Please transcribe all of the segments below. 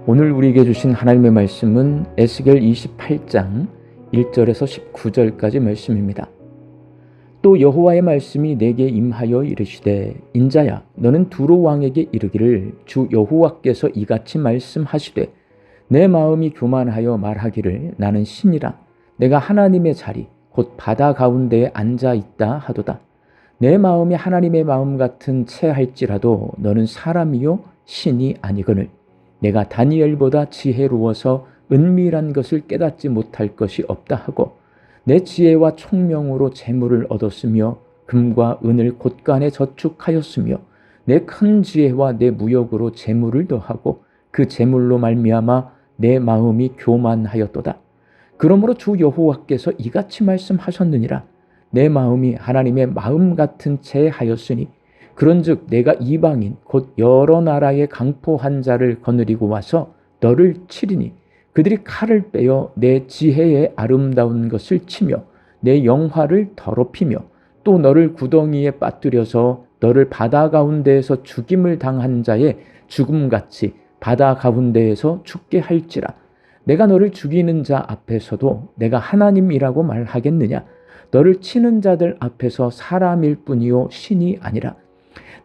오늘 우리에게 주신 하나님의 말씀은 에스겔 28장 1절에서 19절까지 말씀입니다. 또 여호와의 말씀이 내게 임하여 이르시되 인자야 너는 두로 왕에게 이르기를 주 여호와께서 이같이 말씀하시되 내 마음이 교만하여 말하기를 나는 신이라 내가 하나님의 자리 곧 바다 가운데에 앉아 있다 하도다. 내 마음이 하나님의 마음 같은 채 할지라도 너는 사람이요 신이 아니거늘 내가 다니엘보다 지혜로워서 은밀한 것을 깨닫지 못할 것이 없다 하고 내 지혜와 총명으로 재물을 얻었으며 금과 은을 곳간에 저축하였으며 내 큰 지혜와 내 무역으로 재물을 더하고 그 재물로 말미암아 내 마음이 교만하였도다. 그러므로 주 여호와께서 이같이 말씀하셨느니라. 내 마음이 하나님의 마음 같은 채 하였으니 그런즉 내가 이방인 곧 여러 나라의 강포한 자를 거느리고 와서 너를 치리니 그들이 칼을 빼어 내 지혜의 아름다운 것을 치며 내 영화를 더럽히며 또 너를 구덩이에 빠뜨려서 너를 바다 가운데에서 죽임을 당한 자의 죽음같이 바다 가운데에서 죽게 할지라. 내가 너를 죽이는 자 앞에서도 내가 하나님이라고 말하겠느냐? 너를 치는 자들 앞에서 사람일 뿐이요 신이 아니라.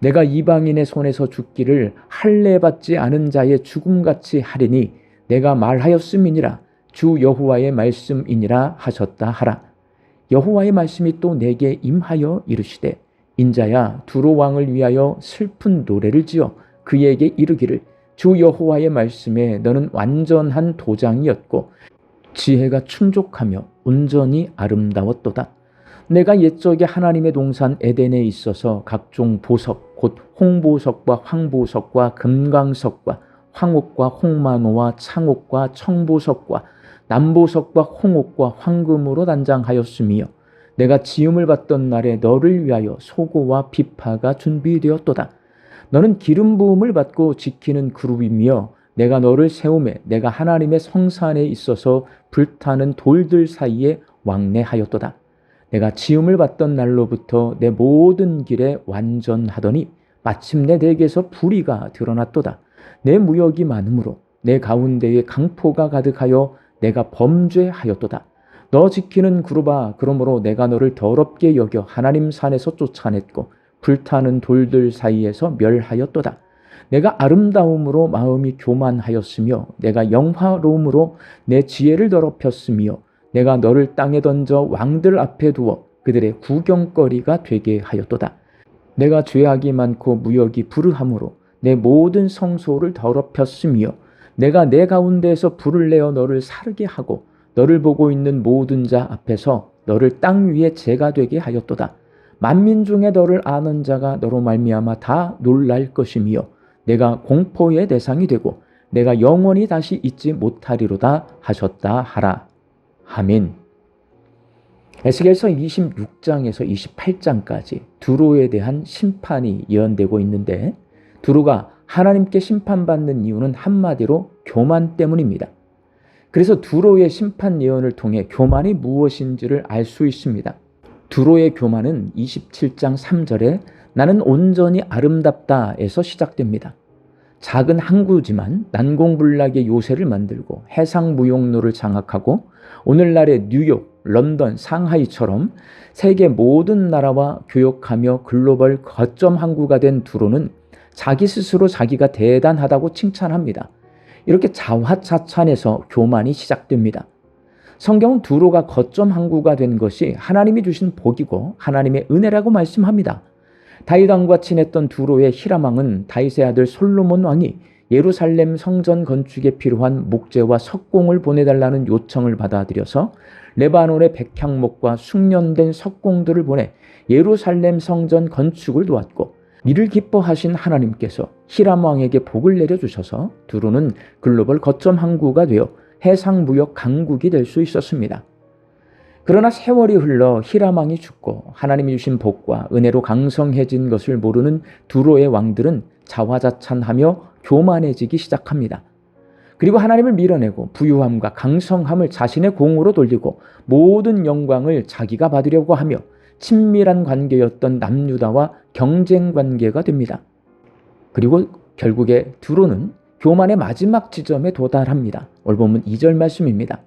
내가 이방인의 손에서 죽기를 할례받지 않은 자의 죽음같이 하리니 내가 말하였음이니라. 주 여호와의 말씀이니라 하셨다 하라. 여호와의 말씀이 또 내게 임하여 이르시되 인자야 두로 왕을 위하여 슬픈 노래를 지어 그에게 이르기를 주 여호와의 말씀에 너는 완전한 도장이었고 지혜가 충족하며 온전히 아름다웠도다. 내가 옛적에 하나님의 동산 에덴에 있어서 각종 보석 곧 홍보석과 황보석과 금강석과 황옥과 홍만호와 창옥과 청보석과 남보석과 홍옥과 황금으로 단장하였으며 내가 지음을 받던 날에 너를 위하여 소고와 비파가 준비되었도다. 너는 기름 부음을 받고 지키는 그룹이며 내가 너를 세우매 내가 하나님의 성산에 있어서 불타는 돌들 사이에 왕래하였도다. 내가 지음을 받던 날로부터 내 모든 길에 완전하더니 마침내 내게서 불의가 드러났도다. 내 무역이 많으므로 내 가운데에 강포가 가득하여 내가 범죄하였도다. 너 지키는 그룹아 그러므로 내가 너를 더럽게 여겨 하나님 산에서 쫓아냈고 불타는 돌들 사이에서 멸하였도다. 내가 아름다움으로 마음이 교만하였으며 내가 영화로움으로 내 지혜를 더럽혔으며 내가 너를 땅에 던져 왕들 앞에 두어 그들의 구경거리가 되게 하였도다. 내가 죄악이 많고 무역이 불의함으로 내 모든 성소를 더럽혔으며 내가 내 가운데에서 불을 내어 너를 사르게 하고 너를 보고 있는 모든 자 앞에서 너를 땅 위에 재가 되게 하였도다. 만민 중에 너를 아는 자가 너로 말미암아 다 놀랄 것이며 내가 공포의 대상이 되고 내가 영원히 다시 잊지 못하리로다 하셨다 하라. 아멘. 에스겔서 26장에서 28장까지 두로에 대한 심판이 예언되고 있는데 두로가 하나님께 심판받는 이유는 한마디로 교만 때문입니다. 그래서 두로의 심판 예언을 통해 교만이 무엇인지를 알 수 있습니다. 두로의 교만은 27장 3절에 나는 온전히 아름답다에서 시작됩니다. 작은 항구지만 난공불락의 요새를 만들고 해상무역로를 장악하고 오늘날의 뉴욕, 런던, 상하이처럼 세계 모든 나라와 교역하며 글로벌 거점 항구가 된 두로는 자기 스스로 자기가 대단하다고 칭찬합니다. 이렇게 자화자찬에서 교만이 시작됩니다. 성경은 두로가 거점 항구가 된 것이 하나님이 주신 복이고 하나님의 은혜라고 말씀합니다. 다윗 왕과 친했던 두로의 히람왕은 다윗의 아들 솔로몬 왕이 예루살렘 성전 건축에 필요한 목재와 석공을 보내달라는 요청을 받아들여서 레바논의 백향목과 숙련된 석공들을 보내 예루살렘 성전 건축을 도왔고 이를 기뻐하신 하나님께서 히람 왕에게 복을 내려주셔서 두로는 글로벌 거점 항구가 되어 해상무역 강국이 될 수 있었습니다. 그러나 세월이 흘러 히람 왕이 죽고 하나님이 주신 복과 은혜로 강성해진 것을 모르는 두로의 왕들은 자화자찬하며 교만해지기 시작합니다. 그리고 하나님을 밀어내고 부유함과 강성함을 자신의 공으로 돌리고 모든 영광을 자기가 받으려고 하며 친밀한 관계였던 남유다와 경쟁 관계가 됩니다. 그리고 결국에 두로는 교만의 마지막 지점에 도달합니다. 오늘 본문 2절 말씀입니다.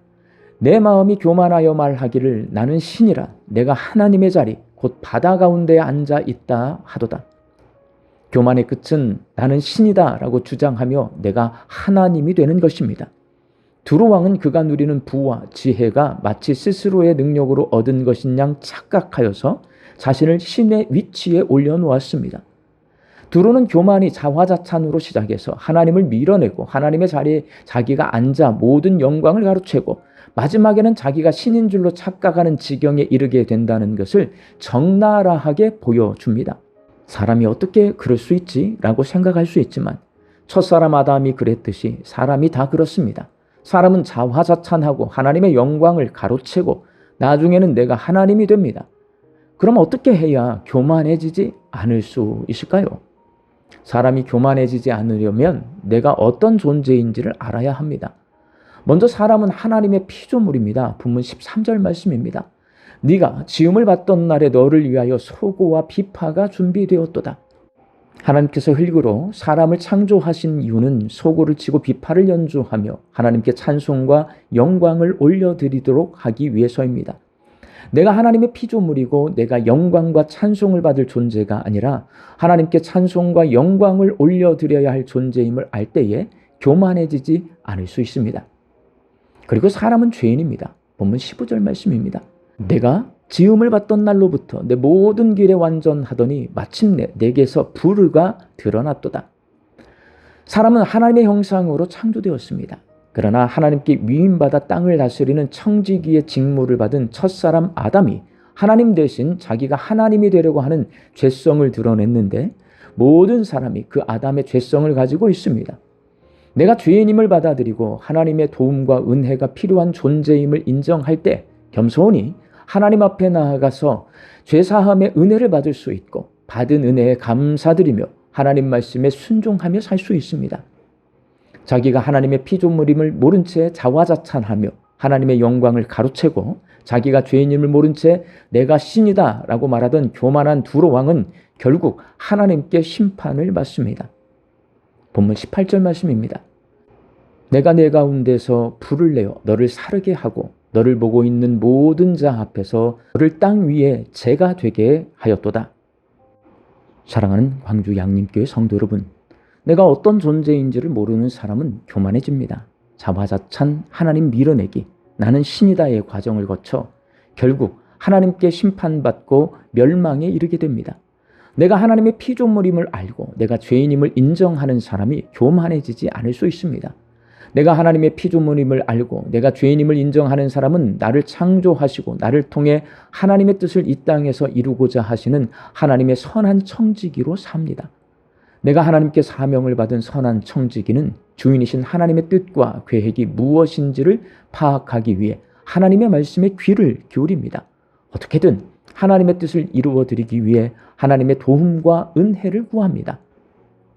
내 마음이 교만하여 말하기를 나는 신이라 내가 하나님의 자리 곧 바다 가운데에 앉아 있다 하도다. 교만의 끝은 나는 신이다 라고 주장하며 내가 하나님이 되는 것입니다. 두로 왕은 그가 누리는 부와 지혜가 마치 스스로의 능력으로 얻은 것인 양 착각하여서 자신을 신의 위치에 올려놓았습니다. 두로는 교만이 자화자찬으로 시작해서 하나님을 밀어내고 하나님의 자리에 자기가 앉아 모든 영광을 가로채고 마지막에는 자기가 신인 줄로 착각하는 지경에 이르게 된다는 것을 적나라하게 보여줍니다. 사람이 어떻게 그럴 수 있지? 라고 생각할 수 있지만 첫사람 아담이 그랬듯이 사람이 다 그렇습니다. 사람은 자화자찬하고 하나님의 영광을 가로채고 나중에는 내가 하나님이 됩니다. 그럼 어떻게 해야 교만해지지 않을 수 있을까요? 사람이 교만해지지 않으려면 내가 어떤 존재인지를 알아야 합니다. 먼저 사람은 하나님의 피조물입니다. 본문 13절 말씀입니다. 네가 지음을 받던 날에 너를 위하여 소고와 비파가 준비되었도다. 하나님께서 흙으로 사람을 창조하신 이유는 소고를 치고 비파를 연주하며 하나님께 찬송과 영광을 올려드리도록 하기 위해서입니다. 내가 하나님의 피조물이고 내가 영광과 찬송을 받을 존재가 아니라 하나님께 찬송과 영광을 올려드려야 할 존재임을 알 때에 교만해지지 않을 수 있습니다. 그리고 사람은 죄인입니다. 본문 15절 말씀입니다. 내가 지음을 받던 날로부터 내 모든 길에 완전하더니 마침내 내게서 불의가 드러났도다. 사람은 하나님의 형상으로 창조되었습니다. 그러나 하나님께 위임받아 땅을 다스리는 청지기의 직무를 받은 첫사람 아담이 하나님 대신 자기가 하나님이 되려고 하는 죄성을 드러냈는데 모든 사람이 그 아담의 죄성을 가지고 있습니다. 내가 죄인임을 받아들이고 하나님의 도움과 은혜가 필요한 존재임을 인정할 때 겸손히 하나님 앞에 나아가서 죄사함의 은혜를 받을 수 있고 받은 은혜에 감사드리며 하나님 말씀에 순종하며 살 수 있습니다. 자기가 하나님의 피조물임을 모른 채 자화자찬하며 하나님의 영광을 가로채고 자기가 죄인임을 모른 채 내가 신이다 라고 말하던 교만한 두로 왕은 결국 하나님께 심판을 받습니다. 본문 18절 말씀입니다. 내가 내 가운데서 불을 내어 너를 사르게 하고 너를 보고 있는 모든 자 앞에서 너를 땅 위에 재가 되게 하였도다. 사랑하는 광주 양림교회 성도 여러분, 내가 어떤 존재인지를 모르는 사람은 교만해집니다. 자화자찬, 하나님 밀어내기, 나는 신이다의 과정을 거쳐 결국 하나님께 심판받고 멸망에 이르게 됩니다. 내가 하나님의 피조물임을 알고 내가 죄인임을 인정하는 사람이 교만해지지 않을 수 있습니다. 내가 하나님의 피조물임을 알고 내가 죄인임을 인정하는 사람은 나를 창조하시고 나를 통해 하나님의 뜻을 이 땅에서 이루고자 하시는 하나님의 선한 청지기로 삽니다. 내가 하나님께 사명을 받은 선한 청지기는 주인이신 하나님의 뜻과 계획이 무엇인지를 파악하기 위해 하나님의 말씀에 귀를 기울입니다. 어떻게든 하나님의 뜻을 이루어드리기 위해 하나님의 도움과 은혜를 구합니다.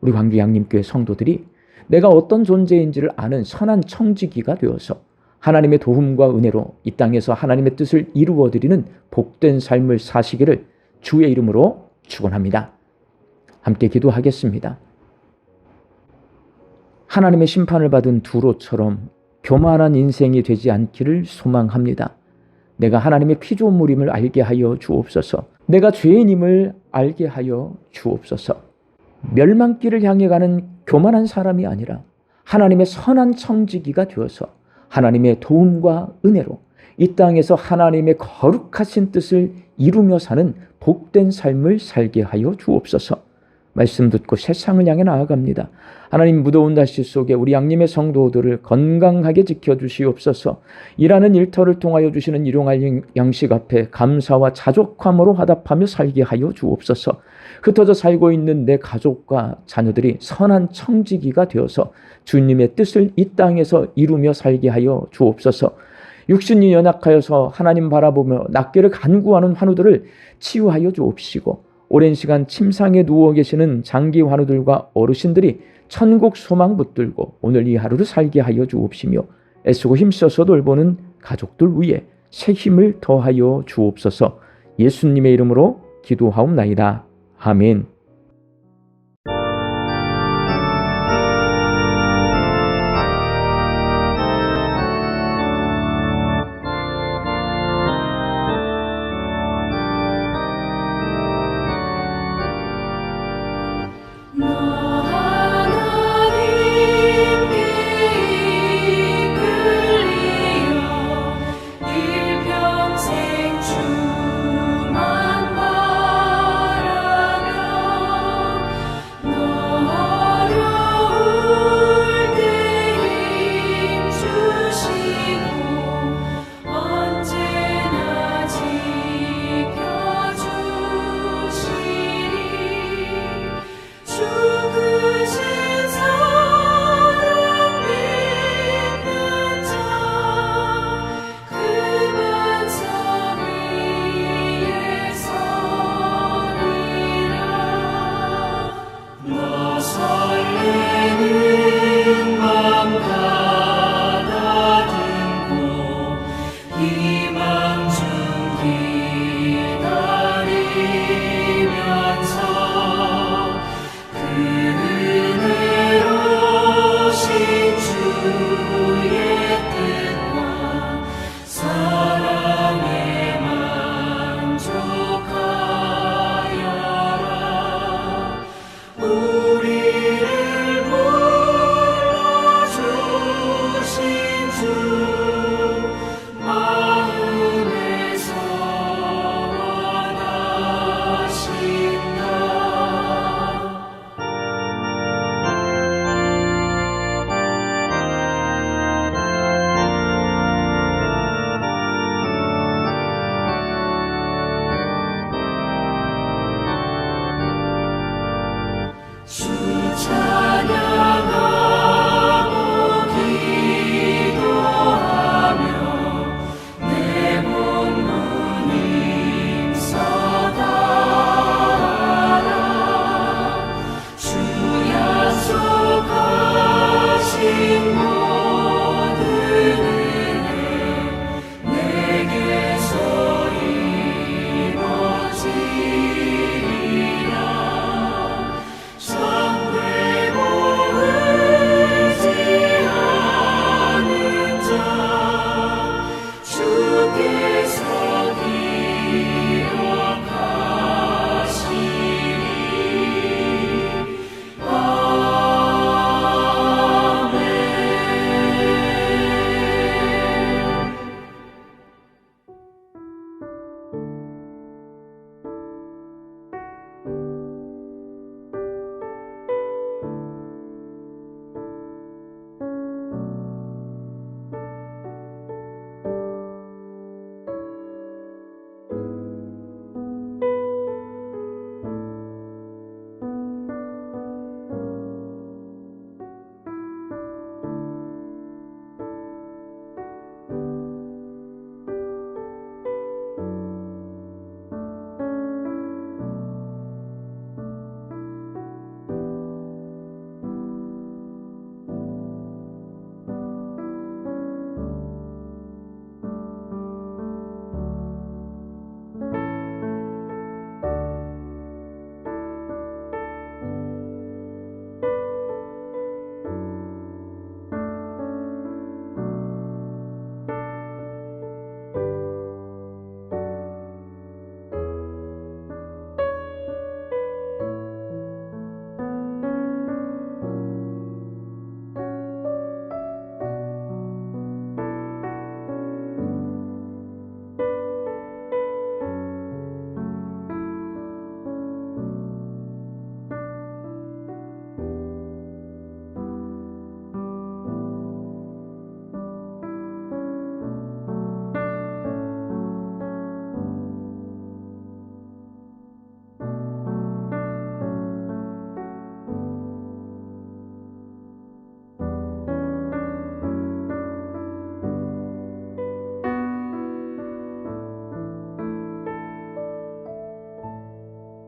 우리 광주 양림교회 성도들이 내가 어떤 존재인지를 아는 선한 청지기가 되어서 하나님의 도움과 은혜로 이 땅에서 하나님의 뜻을 이루어드리는 복된 삶을 사시기를 주의 이름으로 축원합니다. 함께 기도하겠습니다. 하나님의 심판을 받은 두로처럼 교만한 인생이 되지 않기를 소망합니다. 내가 하나님의 피조물임을 알게 하여 주옵소서. 내가 죄인임을 알게 하여 주옵소서. 멸망길을 향해 가는 교만한 사람이 아니라 하나님의 선한 청지기가 되어서 하나님의 도움과 은혜로 이 땅에서 하나님의 거룩하신 뜻을 이루며 사는 복된 삶을 살게 하여 주옵소서. 말씀 듣고 세상을 향해 나아갑니다. 하나님, 무더운 날씨 속에 우리 양림의 성도들을 건강하게 지켜주시옵소서. 일하는 일터를 통하여 주시는 일용할 양식 앞에 감사와 자족함으로 화답하며 살게 하여 주옵소서. 흩어져 살고 있는 내 가족과 자녀들이 선한 청지기가 되어서 주님의 뜻을 이 땅에서 이루며 살게 하여 주옵소서. 육신이 연약하여서 하나님 바라보며 낫기를 간구하는 환우들을 치유하여 주옵시고, 오랜 시간 침상에 누워 계시는 장기 환우들과 어르신들이 천국 소망 붙들고 오늘 이 하루를 살게 하여 주옵시며, 애쓰고 힘써서 돌보는 가족들 위에 새 힘을 더하여 주옵소서. 예수님의 이름으로 기도하옵나이다. 아멘.